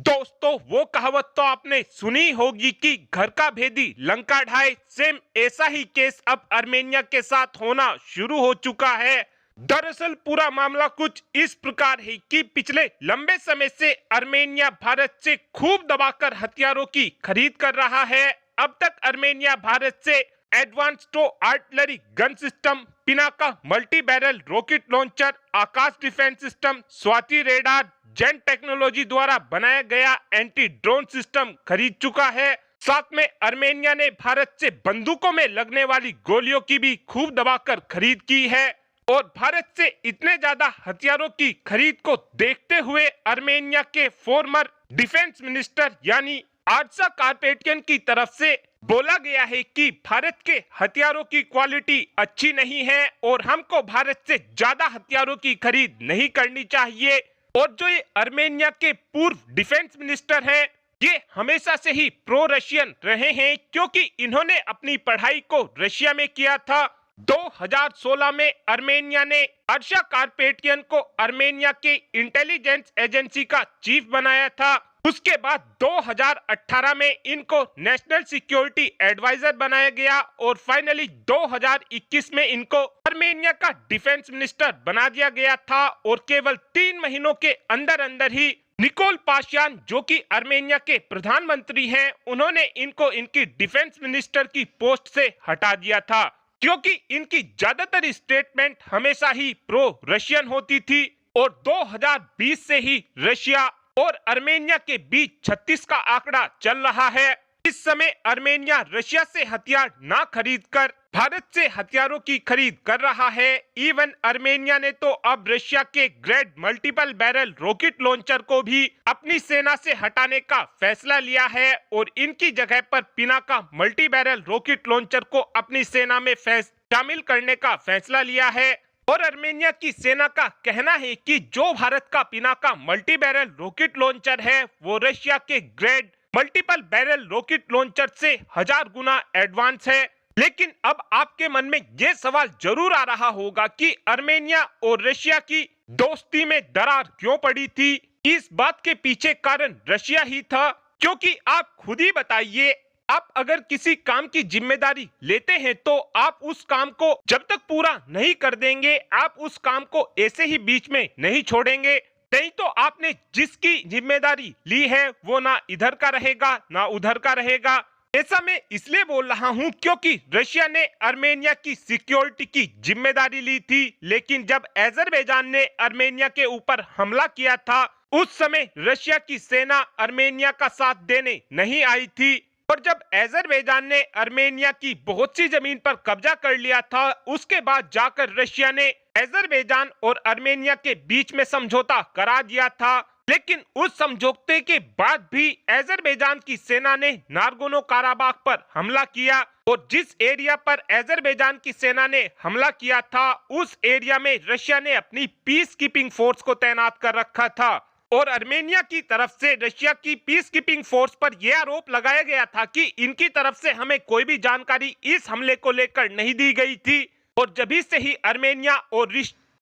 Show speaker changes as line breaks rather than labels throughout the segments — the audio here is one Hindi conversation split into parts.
दोस्तों, वो कहावत तो आपने सुनी होगी कि घर का भेदी लंका ढाए। सेम ऐसा ही केस अब आर्मेनिया के साथ होना शुरू हो चुका है। दरअसल पूरा मामला कुछ इस प्रकार है कि पिछले लंबे समय से आर्मेनिया भारत से खूब दबाकर हथियारों की खरीद कर रहा है। अब तक आर्मेनिया भारत से advance artillery gun system, Pinaka multi barrel rocket launcher, Akash defence system, Swathi radar, Zen technology द्वारा बनाया गया एंटी ड्रोन सिस्टम खरीद चुका है। साथ में आर्मेनिया ने भारत से बंदूकों में लगने वाली गोलियों की भी खूब दबाकर खरीद की है। और भारत से इतने ज्यादा हथियारों की खरीद को देखते हुए आर्मेनिया के फॉर्मर डिफेंस मिनिस्टर यानी आर्सा कारपेटियन की तरफ से बोला गया है कि भारत के हथियारों की क्वालिटी अच्छी नहीं है और हमको भारत से ज्यादा हथियारों की खरीद नहीं करनी चाहिए। और जो ये आर्मेनिया के पूर्व डिफेंस मिनिस्टर हैं, ये हमेशा से ही प्रो रशियन रहे हैं, क्योंकि इन्होंने अपनी पढ़ाई को रशिया में किया था। 2016 में आर्मेनिया ने आर्सा कारपेटियन को आर्मेनिया के इंटेलिजेंस एजेंसी का चीफ बनाया था। उसके बाद 2018 में इनको नेशनल सिक्योरिटी एडवाइजर बनाया गया और फाइनली 2021 में इनको आर्मेनिया का डिफेंस मिनिस्टर बना दिया गया था। और केवल 3 महीनों के अंदर अंदर ही निकोल पाशियान, जो कि आर्मेनिया के प्रधानमंत्री हैं, उन्होंने इनको इनकी डिफेंस मिनिस्टर की पोस्ट से हटा दिया था, क्योंकि इनकी ज्यादातर स्टेटमेंट हमेशा ही प्रो रशियन होती थी। और 2020 से ही रशिया और आर्मेनिया के बीच 36 का आंकड़ा चल रहा है। इस समय आर्मेनिया रशिया से हथियार ना खरीदकर भारत से हथियारों की खरीद कर रहा है। इवन आर्मेनिया ने तो अब रशिया के grade multiple barrel rocket launcher को भी अपनी सेना से हटाने का फैसला लिया है और इनकी जगह पर Pinaka multi barrel rocket launcher को अपनी सेना में शामिल करने का फैसला लिया है। और आर्मेनिया की सेना का कहना है कि जो भारत का Pinaka multi barrel rocket launcher है, वो रशिया के grade multiple barrel rocket launcher से 1000 गुना एडवांस है। लेकिन अब आपके मन में ये सवाल जरूर आ रहा होगा कि आर्मेनिया और रशिया की दोस्ती में दरार क्यों पड़ी थी। इस बात के पीछे कारण रशिया ही था, क्योंकि आप खुद ही बताइए, आप अगर किसी काम की जिम्मेदारी लेते हैं तो आप उस काम को जब तक पूरा नहीं कर देंगे, आप उस काम को ऐसे ही बीच में नहीं छोड़ेंगे। नहीं तो आपने जिसकी जिम्मेदारी ली है वो ना इधर का रहेगा ना उधर का रहेगा। ऐसा मैं इसलिए बोल रहा हूं क्योंकि रशिया ने आर्मेनिया की सिक्योरिटी की जिम्मेदारी ली थी, लेकिन जब अजरबैजान ने आर्मेनिया के ऊपर हमला किया था, उस समय रशिया की सेना आर्मेनिया का साथ देने नहीं आई थी। और जब अजरबैजान ने आर्मेनिया की बहुत सी जमीन पर कब्जा कर लिया था, उसके बाद जाकर रशिया ने अजरबैजान और आर्मेनिया के बीच में समझौता करा दिया था। लेकिन उस समझौते के बाद भी अजरबैजान की सेना ने नागोर्नो काराबाख पर हमला किया और जिस एरिया पर अजरबैजान की सेना ने हमला किया था, उस एरिया में रशिया ने अपनी पीस कीपिंग फोर्स को तैनात कर रखा था। और आर्मेनिया की तरफ से रशिया की पीस कीपिंग फोर्स पर यह आरोप लगाया गया था कि इनकी तरफ से हमें कोई भी जानकारी इस हमले को लेकर नहीं दी गई थी। और जभी से ही आर्मेनिया और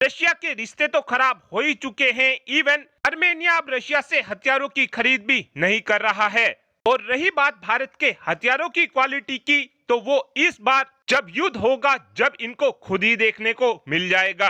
रशिया के रिश्ते तो खराब हो ही चुके हैं। इवन आर्मेनिया अब रशिया से हथियारों की खरीद भी नहीं कर रहा है। और रही बात भारत के हथियारों की क्वालिटी की, तो वो इस बार जब युद्ध होगा, जब इनको खुद ही देखने को मिल जाएगा।